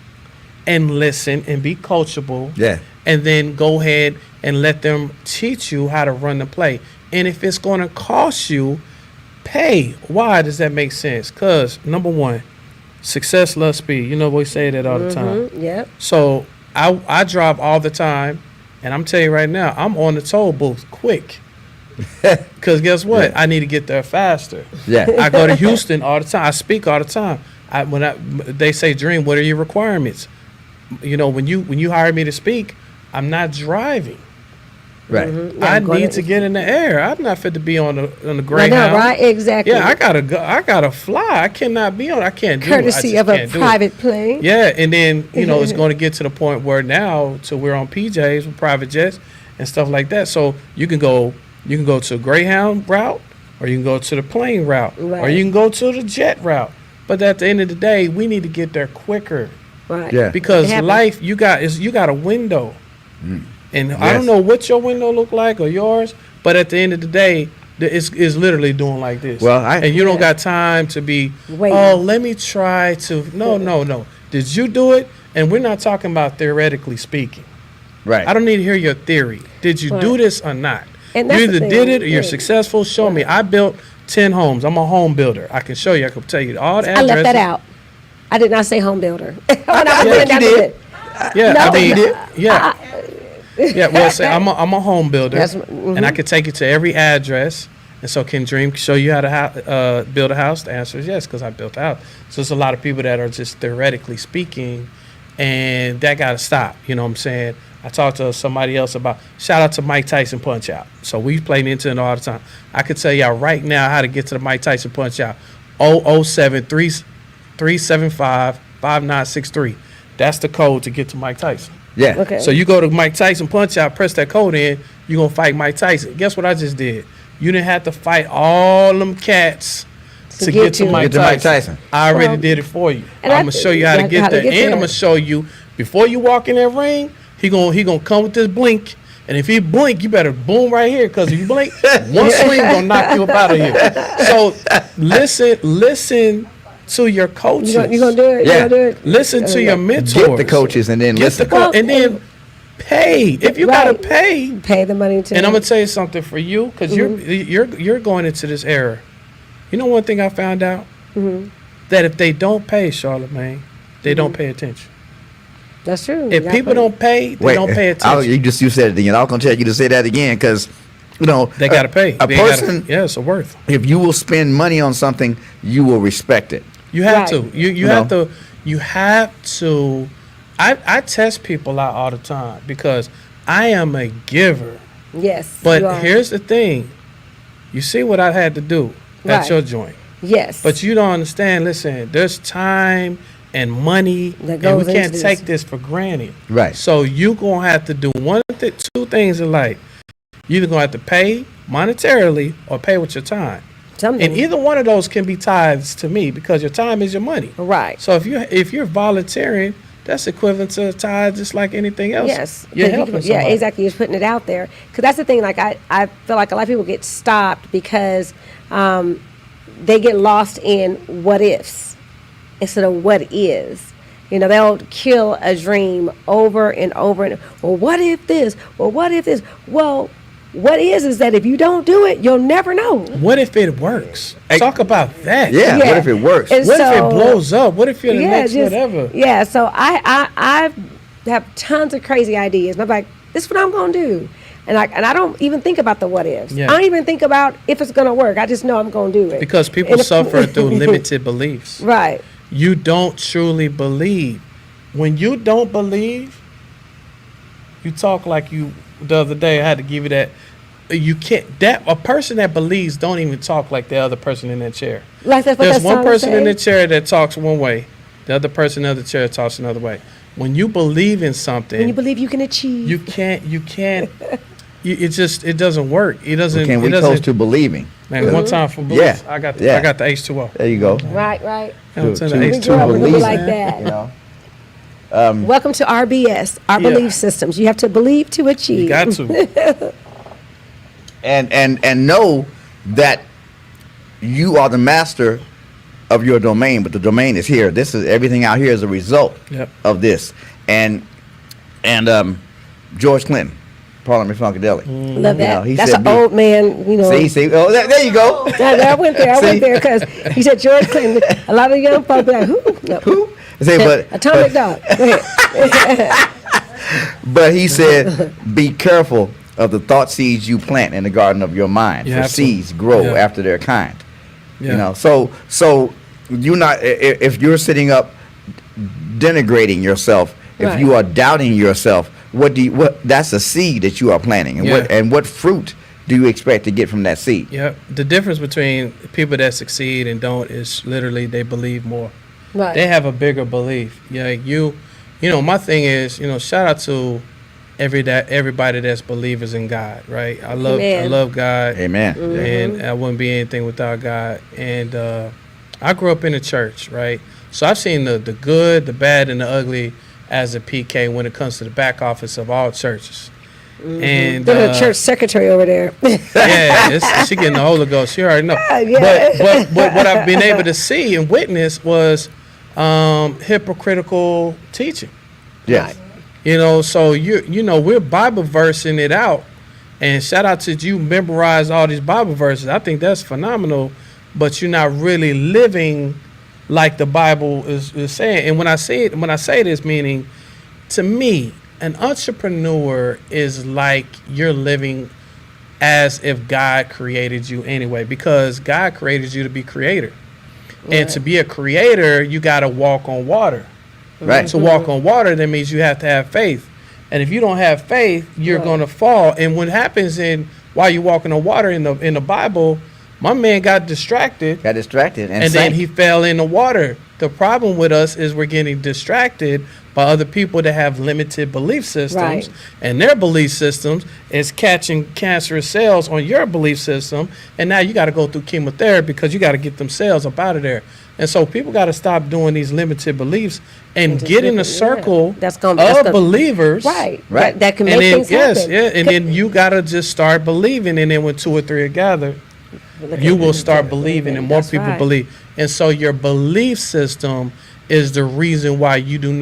and listen and be coachable. Yeah. And then go ahead and let them teach you how to run the play. And if it's going to cost you, pay. Why does that make sense? Because, number one, success loves speed. You know, we say that all the time. Yep. So I drive all the time, and I'm telling you right now, I'm on the toll booth quick. Because guess what? I need to get there faster. Yeah. I go to Houston all the time. I speak all the time. They say, Dream, what are your requirements? You know, when you hire me to speak, I'm not driving. Right. Yeah, I I'm going need to get in the air. I'm not fit to be on the I Greyhound. know, right? Exactly. Yeah, I gotta go. I gotta fly. I cannot be on. I can't do it. I Courtesy just of a can't do it. private plane. Yeah, and then it's going to get to the point where now, we're on PJs with private jets and stuff like that. So you can go to a Greyhound route, or you can go to the plane route, or Right. you can go to the jet route. But at the end of the day, we need to get there quicker, Right. Yeah. because It happens. life you got a window, and I don't Yes. know what your window look like or yours, but at the end of the day, it's literally doing like this. Well, and you don't got time to be, Waiting. oh, let me try to. No. Did you do it? And we're not talking about theoretically speaking. Right. I don't need to hear your theory. Did you do Right. this or not? And You that's either the thing, did it or you're yeah. successful. Show me. I built 10 homes. I'm a home builder. I can show you. I can tell you all the I addresses. left that out. I did not say home builder. When I was Yeah, putting you down the did. bid. Yeah, No, I mean, you did. yeah. Yeah, well, say I'm a home builder, That's- and I can take you to every address. And so, can Dream show you how to build a house? The answer is yes, because I built a house. So, there's a lot of people that are just theoretically speaking, and that got to stop. You know what I'm saying? I talked to somebody else about, shout out to Mike Tyson Punch Out. So, we play Nintendo all the time. I could tell y'all right now how to get to the Mike Tyson Punch Out. 007-375-5963. That's the code to get to Mike Tyson. Yeah. Okay. So you go to Mike Tyson Punch Out, press that code in, you're going to fight Mike Tyson. Guess what I just did? You didn't have to fight all them cats to get to Mike Get to Mike Tyson. I already Well, did it for you. and I'm going to show you how to get there. And I'm going to show you, before you walk in that ring, he gonna come with this blink. And if he blink, you better boom right here, because if you blink, one swing gonna knock you up out of here. So listen to your coaches. You gonna do it? Yeah. You gonna do it? Listen to your mentors. Get the coaches and then listen. And then pay. If you gotta pay the money to. And I'm gonna tell you something for you, because you're going into this era. You know one thing I found out? That if they don't pay, Charlamagne, they don't pay attention. That's true. If people don't pay, they don't pay attention. You said it again. I was gonna tell you to say that again because they gotta pay. A person, it's a worth. If you will spend money on something, you will respect it. You have to. You have to. You have to. I test people out all the time because I am a giver. Yes. But here's the thing. You see what I had to do at your joint. Yes. But you don't understand. Listen, there's time and money, and we can't take this for granted. Right. So you gonna have to do two things in life. You're either gonna have to pay monetarily or pay with your time. Something. And either one of those can be tithes to me because your time is your money. Right. So if you're volunteering, that's equivalent to a tithe just like anything else. Yes. You're helping somebody. Yeah, exactly. You're putting it out there. Because that's the thing. Like I feel like a lot of people get stopped because they get lost in what ifs instead of what is. You know, they'll kill a dream over and over and well, what if this? Well, what if this? Well, what is that if you don't do it, you'll never know. What if it works? Talk about that. Yeah. What if it works? And what if it blows up? What if you're the next whatever? Yeah. So I have tons of crazy ideas. And I'm like, this is what I'm gonna do. And I don't even think about the what ifs. Yeah. I don't even think about if it's gonna work. I just know I'm gonna do it. Because people suffer through limited beliefs. Right. You don't truly believe. When you don't believe, you talk like you. The other day, I had to give you that. You can't. A person that believes don't even talk like the other person in that chair. Like that's what There's that one song person say. in the chair that talks one way. The other person in the other chair talks another way. When you believe in something, When you believe you can achieve. you can't. It doesn't work. It doesn't. Can we it doesn't, toast to believing? Man, one time for belief, Yeah. I got Yeah. the H2O. There you go. Right. I'm telling to- you, We to grew up with people believe, like that. You know. Welcome to RBS, our Yeah. belief systems. You have to believe to achieve. you got to. And know that you are the master of your domain, but the domain is here. This is everything out here is a result Yep. of this. And George Clinton, Parliament Funkadelic. Love You that. know, he That's said an old man, you know. See. Oh, there you go. I went there. I See? went there because he said George Clinton. A lot of young folks be like, who? No. Who? Say, but Atomic Dog. Go ahead. But he said, be careful of the thought seeds you plant in the garden of your mind. You For have to. seeds grow Yeah. after their kind. Yeah. You know, so you're not, if you're sitting up denigrating yourself, if Right. you are doubting yourself, that's a seed that you are planting. And Yeah. what fruit do you expect to get from that seed? Yeah. The difference between people that succeed and don't is literally they believe more. Right. They have a bigger belief. Yeah, you know, my thing is, shout out to everybody that's believers in God, right? I Amen. love God. Amen. And I wouldn't be anything without God. And I grew up in the church, right? So I've seen the good, the bad, and the ugly as a PK when it comes to the back office of all churches. And There's a church secretary over there. yeah, she getting the Holy Ghost. She already know. Yeah. But what I've been able to see and witness was hypocritical teaching. Yes. So we're Bible versing it out, and shout out to you memorize all these Bible verses. I think that's phenomenal, but you're not really living like the Bible is saying. And when I say this, meaning to me, an entrepreneur is like you're living as if God created you anyway, because God created you to be creator. Right. And to be a creator, you got to walk on water. Right. To walk on water, that means you have to have faith. And if you don't have faith, you're going to fall. And what happens while you're walking on water in the Bible, my man got distracted. And then sank. he fell in the water. The problem with us is we're getting distracted by other people that have limited belief systems. Right. And their belief systems is catching cancerous cells on your belief system. And now you got to go through chemotherapy because you got to get them cells up out of there. And so people got to stop doing these limited beliefs and get in a circle of believers. Right. Right. That can make things happen. And then you got to just start believing. And then when two or three are gathered, you will start believing, and more That's people right. believe. And so your belief system is the reason why you're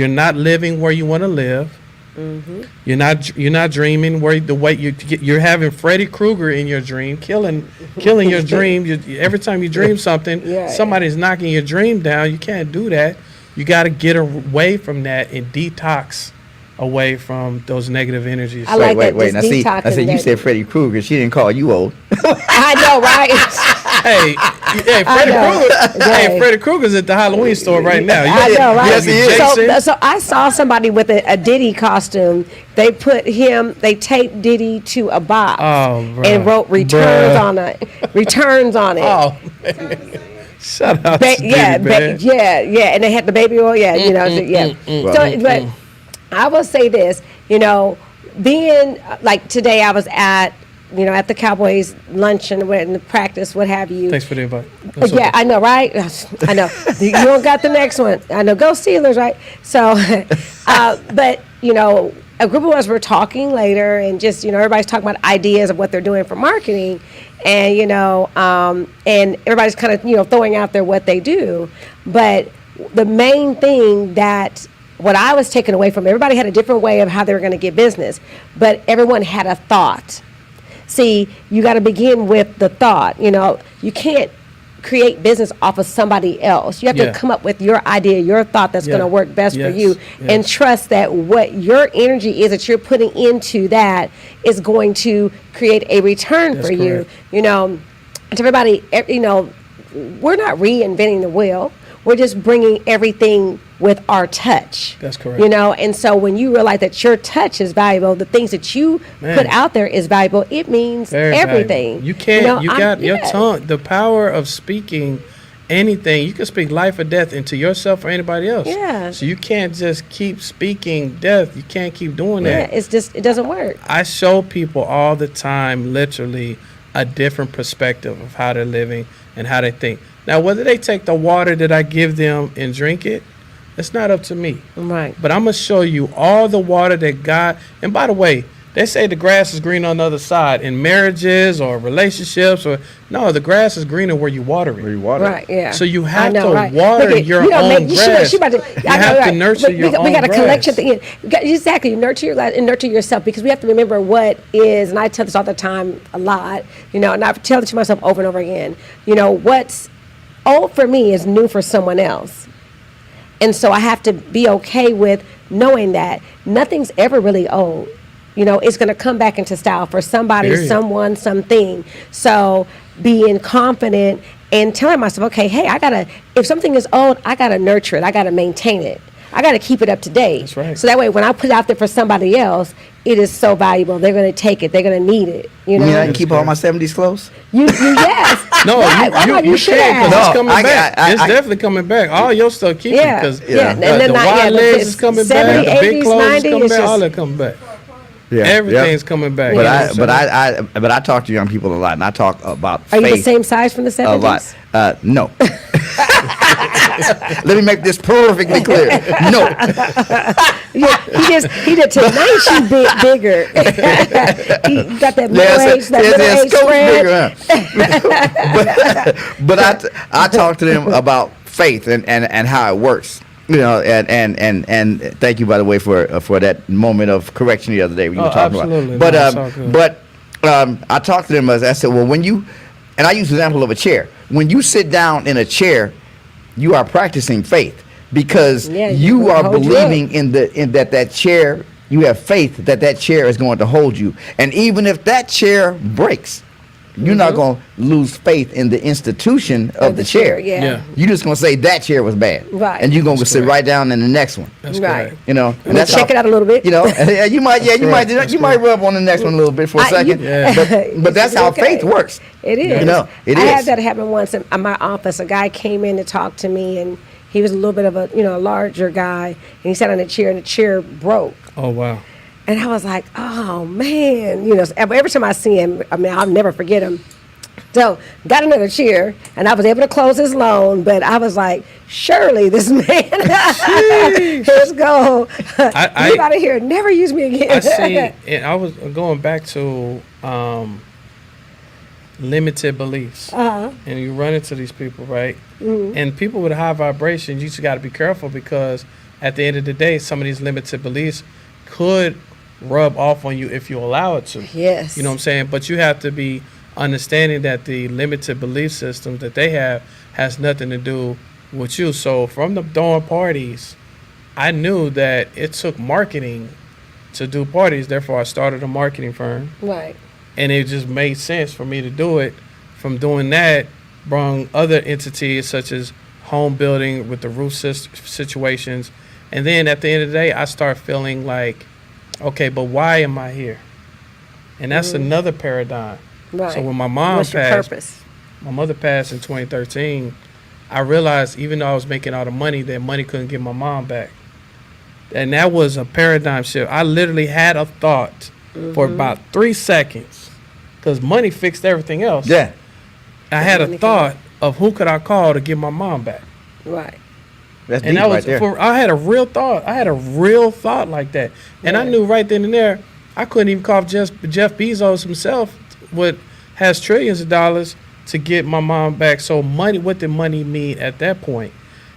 not living where you want to live. Mm-hmm. You're not dreaming where the way you're having Freddy Krueger in your dream, killing your dream. Every time you dream something, Yeah. somebody's knocking your dream down. You can't do that. You got to get away from that and detox away from those negative energies. I like that, Wait. just Now detoxing see, you that. said Freddy Krueger. She didn't call you old. I know, right? Hey, Freddy know. Krueger. Hey, Freddy Krueger's at the Halloween store right now. I know, right? Yes, he is. Jason. So I saw somebody with a Diddy costume. They taped Diddy to a box and wrote returns on it. Returns on it. Oh, man. Shut up. Yeah, and they had the baby oil. Yeah, So, but I will say this, being like today, I was at the Cowboys luncheon and the practice, what have you. Thanks for the invite. Yeah, I know, right? I know. You don't got the next one. I know. Go Steelers, right? So, but, a group of us were talking later and just, everybody's talking about ideas of what they're doing for marketing. And, and everybody's kind of, throwing out there what they do. But the main thing that what I was taking away from everybody had a different way of how they were going to get business, but everyone had a thought. See, you got to begin with the thought. You can't create business off of somebody else. You have to come up with your idea, your thought that's going to work best for you, and trust that what your energy is that you're putting into that is going to create a return for you. To everybody, we're not reinventing the wheel. We're just bringing everything with our touch. That's correct. And so when you realize that your touch is valuable, the things that you put out there is valuable, it means Very everything. valuable. You can't, you got your tongue, the power of speaking anything. You can speak life or death into yourself or anybody else. Yeah. So you can't just keep speaking death. You can't keep doing that. Yeah, it doesn't work. I show people all the time, literally, a different perspective of how they're living and how they think. Now, whether they take the water that I give them and drink it, it's not up to me. Right. But I'm going to show you all the water that God, and by the way, they say the grass is green on the other side in marriages or relationships no, the grass is greener where you water it. Right, yeah. So you have to right. water your own grass. You have to nurture your own We got a grass. collection at the end. Exactly. You nurture your grass and nurture yourself, because we have to remember what is, and I tell this all the time a lot, and I tell it to myself over and over again, what's old for me is new for someone else. And so I have to be okay with knowing that nothing's ever really old. It's going to come back into style for somebody, Period. someone, something. So being confident and telling myself, okay, hey, if something is old, I got to nurture it. I got to maintain it. I got to keep it up to date. That's right. So that way, when I put it out there for somebody else, it is so valuable. They're going to take it. They're going to need it. You mean I can keep all my 70s clothes? Yes. No, Right. you should can, because have. it's coming I- back. I- it's definitely coming back. All your stuff keep it, Yeah. because And then the wide legs is coming 70s, back, the big 80s, clothes is 90s, coming it's back, all just- that coming back. Yeah. Everything's coming back. But I talk to young people a lot, and I talk about Are you the faith same size from the 70s? a lot. No. Let me make this perfectly clear. No. He did tonight. She bigger. He got that middle age spread. But I talk to them about faith and how it works. And thank you, by the way, for that moment of correction the other day when you were talking absolutely. about. No, it's all good. I talked to them as I said, well, and I use the example of a chair. When you sit down in a chair, you are practicing faith, because you are believing in that chair. You have faith that chair is going to hold you, and even if that chair breaks, you're not going to lose faith in the institution of the chair. Yeah. You're just going to say that chair was bad. Right. And you're going to That's sit correct. right down in the next one. That's Right. correct. And that's Check it out a little bit. You might That's you might rub on the next one a little bit for a second. But that's how faith works. It is. It I is. had that happen once in my office. A guy came in to talk to me, and he was a little bit of a larger guy, and he sat on a chair, and the chair broke. Oh, wow. And I was like, oh man, so every time I see him, I'll never forget him. So got another chair, and I was able to close his loan, but I was like, surely this man, let's go. Get out of here. Never use me again. I see, and I was going back to limited beliefs. And you run into these people, right? And people with high vibration, you just got to be careful, because at the end of the day, some of these limited beliefs could rub off on you if you allow it to. Yes. You know what I'm saying? But you have to be understanding that the limited belief system that they have has nothing to do with you. So from the throwing parties, I knew that it took marketing to do parties. Therefore, I started a marketing firm. Right. And it just made sense for me to do it. From doing that, brought other entities such as home building with the roof situations. And then at the end of the day, I start feeling like, okay, but why am I here? And that's another paradigm. Right. So when my mom What's your passed, purpose? my mother passed in 2013, I realized even though I was making all the money, that money couldn't get my mom back. And that was a paradigm shift. I literally had a thought for about 3 seconds, because money fixed everything else. Yeah. I had a thought of who could I call to get my mom back. Right. That's And deep that right was there. I had a real thought. I had a real thought like that. And I knew right then and there, I couldn't even call Jeff Bezos himself, what has trillions of dollars, to get my mom back. So money, what did money mean at that point?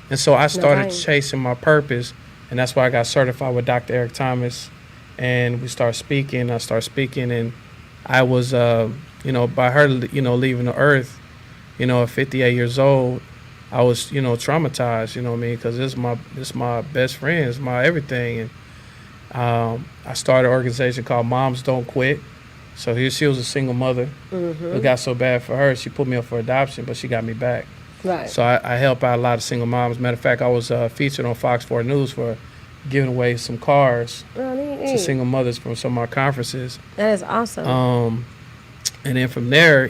And so I started chasing my purpose, and that's why I got certified with Dr. Eric Thomas, and we started speaking. I started speaking, and I was, by her, leaving the earth, at 58 years old, I was, traumatized, you know what I mean? Because this is my best friend, it's my everything. And I started an organization called Moms Don't Quit. So here she was a single mother. It got so bad for her, she put me up for adoption, but she got me back. Right. So I help out a lot of single moms. Matter of fact, I was featured on Fox 4 News for giving away some cars to single mothers from some of our conferences. That is awesome. And then from there,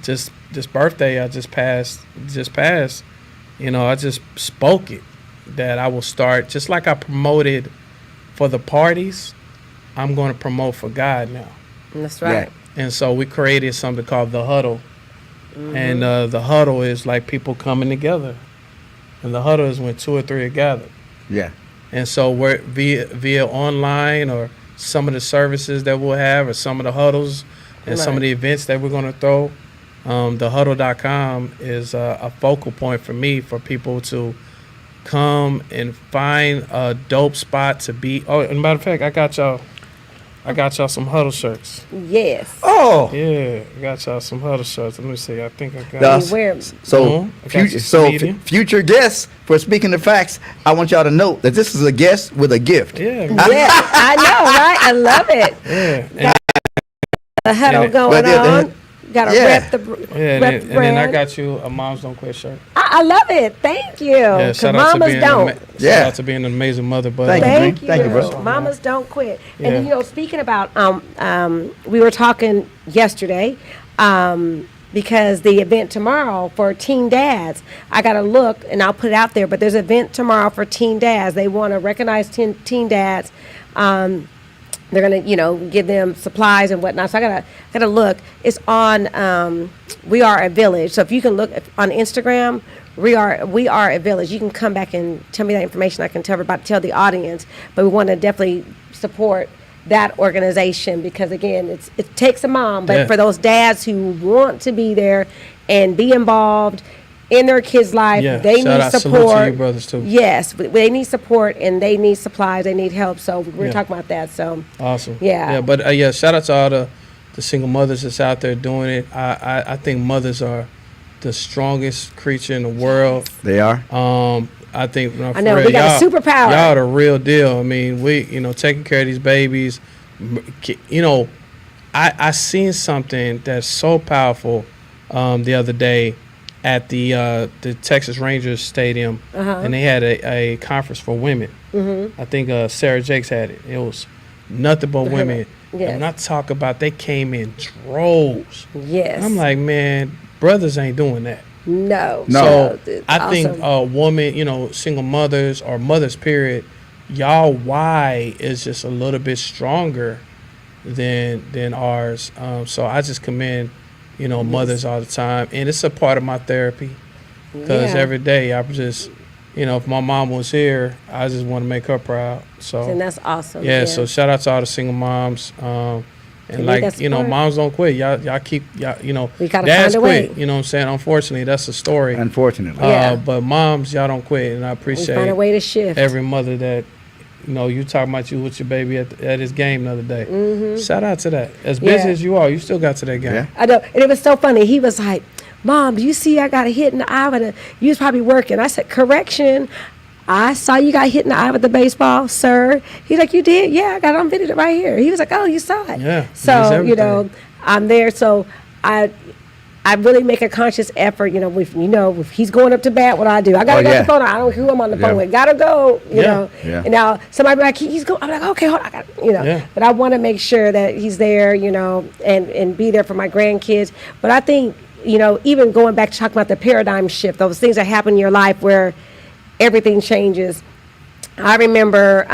just this birthday I just passed, I just spoke it, that I will start, just like I promoted for the parties, I'm going to promote for God now. That's right. And so we created something called The Huddle. And The Huddle is like people coming together. And The Huddle is when 2 or 3 are gathered. Yeah. And so we're via online, or some of the services that we'll have, or some of the huddles and some of the events that we're going to throw. Thehuddle.com is a focal point for me, for people to come and find a dope spot to be. Oh, and matter of fact, I got y'all some Huddle shirts. Yes. Oh. Yeah, I got y'all some Huddle shirts. Let me see. I think I got. So, future guests for Speaking the Facts, I want y'all to know that this is a guest with a gift. Yeah. Yeah, I know, right? I love it. Yeah. The huddle going on. Got to rep the and then I got you a Moms Don't Quit shirt. I love it. Thank you. Yeah, shout out mamas don't. Shout out to being an amazing mother. But Thank you. Thank you, bro. Mamas don't quit. Yeah. And then, speaking about, we were talking yesterday, because the event tomorrow for teen dads, I got to look, and I'll put it out there, but there's an event tomorrow for teen dads. They want to recognize teen dads. They're gonna, give them supplies and whatnot. So I gotta look. It's on We Are a Village. So if you can look on Instagram, we are a village. You can come back and tell me that information. I can tell the audience. But we want to definitely support that organization, because again, it takes a mom, but for those dads who want to be there and be involved in their kids' life, they need support. Salute to you brothers too. Yes, they need support, and they need supplies, they need help. So we're talking about that. So awesome. Yeah. But shout out to all the single mothers that's out there doing it. I think mothers are the strongest creature in the world. They are. I think I know they got a superpower. Y'all the real deal. I mean, we taking care of these babies. I seen something that's so powerful the other day at the Texas Rangers Stadium, and they had a conference for women. I think Sarah Jakes had it. It was nothing but women. Yes. And when I talk about, they came in droves. Yes. I'm like, man, brothers ain't doing that. No. So it's I awesome. think a woman, single mothers or mothers, period, y'all why is just a little bit stronger than ours. So I just commend mothers all the time, and it's a part of my therapy, because every day I just, if my mom was here, I just want to make her proud. So And that's awesome. yeah. So shout out to all the single moms. And think like, that's you know, smart. moms don't quit. Y'all keep, you know, We gotta dads find a way. quit. You know what I'm saying? Unfortunately, that's the story. Unfortunately. Yeah. But moms, y'all don't quit. And I We appreciate find a way to shift. every mother that, you know, you talking about you with your baby at his game the other day. Mm-hmm. Shout out to that. As busy Yeah. as you are, you still got to that game. Yeah. I know, and it was so funny. He was like, "Mom, do you see I got a hit in the eye with a?" You was probably working. I said, "Correction, I saw you got hit in the eye with the baseball, sir." He's like, "You did? Yeah, I got it on video right here." He was like, "Oh, you saw it?" Yeah, it means So you know, everything. I'm there. So I really make a conscious effort. You know, if he's going up to bat, what I do, I gotta go yeah. to the phone. I don't care who I'm on the Yeah. phone with. Gotta go. You Yeah. know. Yeah. And now somebody be like, he's going. I'm like, okay, hold on. I got. You know. Yeah. But I want to make sure that he's there. You know, and be there for my grandkids. But I think, you know, even going back to talking about the paradigm shift, those things that happen in your life where everything changes. I remember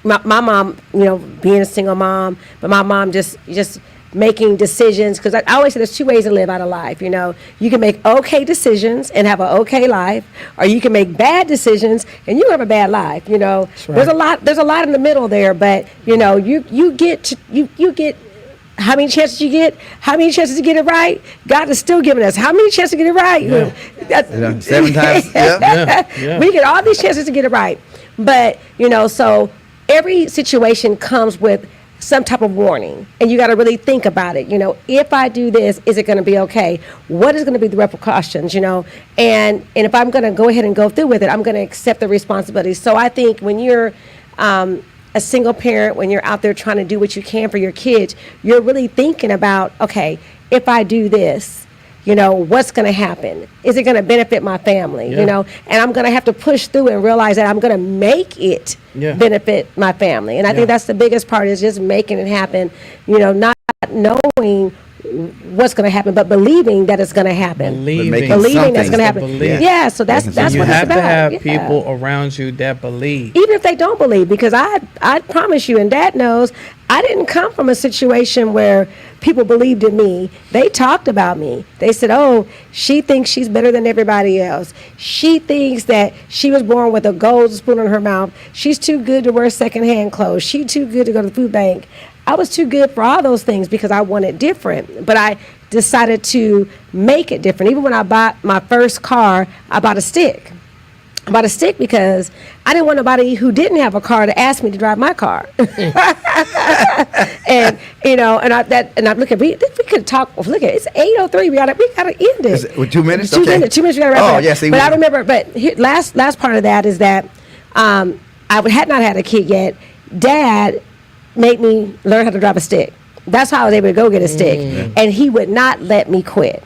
my mom, you know, being a single mom, but my mom just making decisions, because I always say there's two ways to live out of life. You know, you can make okay decisions and have an okay life, or you can make bad decisions and you have a bad life. You know, right. there's a lot in the middle there, but you know, you get how many chances you get? How many chances to get it right? God is still giving us. How many chances to get it right? Yeah, 7 times. Yep. Yeah. We get all these chances to get it right. But, you know, so every situation comes with some type of warning, and you got to really think about it. You know, if I do this, is it going to be okay? What is going to be the repercussions, you know? And if I'm going to go ahead and go through with it, I'm going to accept the responsibility. So I think when you're a single parent, when you're out there trying to do what you can for your kids, you're really thinking about, okay, if I do this, you know, what's going to happen? Is it going to benefit my family? Yeah. You know, and I'm going to have to push through and realize that I'm going to make it Yeah. benefit my family. And I Yeah. think that's the biggest part, is just making it happen, you know, not knowing what's going to happen, but believing that it's going to happen. Believing. making Believing that's something. going to happen. Believe. Yeah, so that's Making what You something it's have about. to have Yeah. people around you that believe. Even if they don't believe, because I promise you, and Dad knows, I didn't come from a situation where people believed in me. They talked about me. They said, "Oh, she thinks she's better than everybody else. She thinks that she was born with a gold spoon in her mouth. She's too good to wear secondhand clothes. She's too good to go to the food bank." I was too good for all those things because I wanted different. But I decided to make it different. Even when I bought my first car, I bought a stick. I bought a stick because I didn't want nobody who didn't have a car to ask me to drive my car. And you know, and I'm looking. We could talk. Look at it's 8:03. We gotta end it. Is it with 2 minutes? 2 Okay. minutes. 2 minutes. We gotta wrap Oh, it up. yeah, see, but we- I remember. But here, last part of that is that I had not had a kid yet. Dad made me learn how to drive a stick. That's how I was able to go get a stick, and he would not let me quit.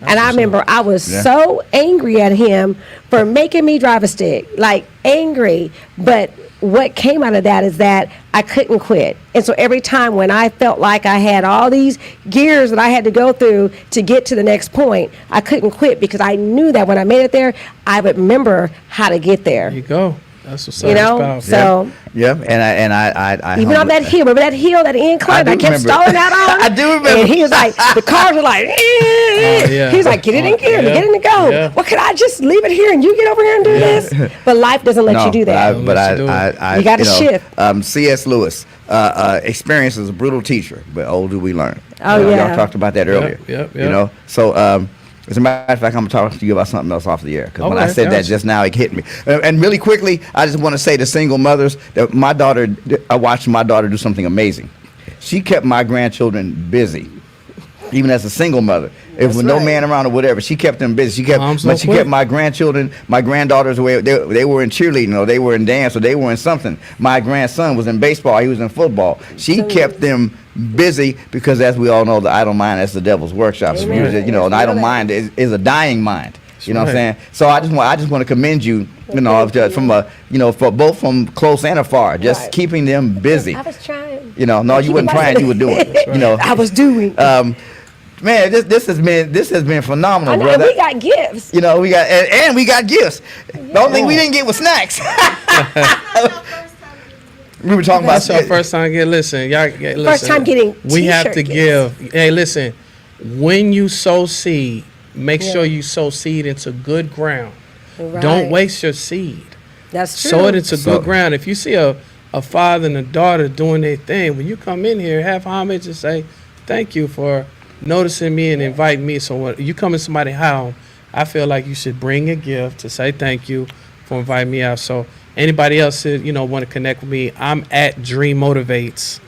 And I remember I was Yeah. so angry at him for making me drive a stick, like angry. But what came out of that is that I couldn't quit. And so every time when I felt like I had all these gears that I had to go through to get to the next point, I couldn't quit because I knew that when I made it there, I would remember how to get there. There you go. That's what's You know, powerful. so Yep. And I even on that hill, remember that hill, that incline, I I do kept remember. stalling out on. I do remember. And he was like, the cars were like, yeah. he's like, get it in gear, Yeah. get it in go. Yeah. Well, could I just leave it here and you get over here and do this? But life doesn't let you do that. But Let you do it. I You gotta know, shift. C.S. Lewis, experience is a brutal teacher, but oh, do we learn? Oh, yeah. Y'all talked about that earlier. yep, You yep. know, so as a matter of fact, I'm going to talk to you about something else off the air. Because when I Okay, said that gotcha. just now, it hit me. And really quickly, I just want to say to single mothers that I watched my daughter do something amazing. She kept my grandchildren busy, even as a single mother. If with no right. man around or whatever, she kept them busy. She kept, Moms but don't she quit. kept my grandchildren, my granddaughters away. They were in cheerleading, or they were in dance, or they were in something. My grandson was in baseball. He was in football. She kept them busy because, as we all know, the idle mind is the devil's workshop. So Amen. you know, an idle Really. mind is a dying mind. You know what I'm right. saying? So I just want to commend you. You know, from for both from close and afar, just Right. keeping them busy. I was trying. You know, no, you wasn't trying. You were doing. You know, I was doing. man, this has been phenomenal, I know, brother. we got gifts. You know, we got and we got gifts. The only thing we didn't get was snacks. We were talking about That's our first time getting. Listen, y'all. Listen, First time getting We have to t-shirt give. Hey, listen. When you sow seed, make Yeah. sure you sow seed into good ground. Right. Don't waste your seed. That's true. Sow it into So- good ground. If you see a a father and a daughter doing their thing. When you come in here, have homage and say, thank you for noticing me and inviting me. So when you come in somebody's house, I feel like you should bring a gift to say thank you for inviting me out. So anybody else that, want to connect with me, I'm at Dream Motivates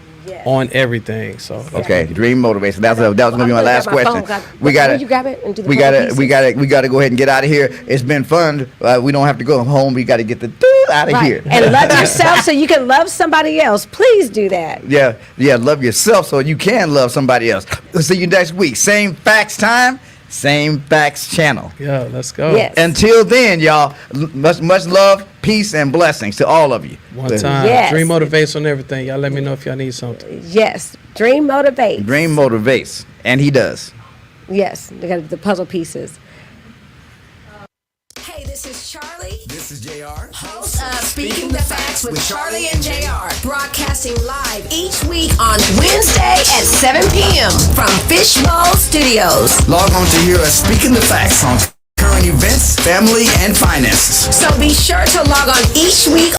on everything. So Okay, Dream Motivation. That was going to be my last question. We Will got you grab it and do the we photo got pieces? we got to go ahead and get out of here. It's been fun. We don't have to go home. We got to get the out of Right. here. And love yourself so you can love somebody else. Please do that. Yeah, love yourself so you can love somebody else. We'll see you next week. Same facts time, same facts channel. yeah, let's go. Yes. Until then, y'all, much love, peace, and blessings to all of you. One time. Yes. Dream Motivates on everything. Y'all let me know if y'all need something. Yes. Dream motivates. Dream motivates, and he does. Yes. They got the puzzle pieces. Hey, this is Charlie, This is JR. host of Speaking the Facts with Charlie and JR, broadcasting live each week on Wednesday at 7 p.m. from Fishbowl Studios. Log on to hear us speaking the facts on current events, family, and finances. So be sure to log on each week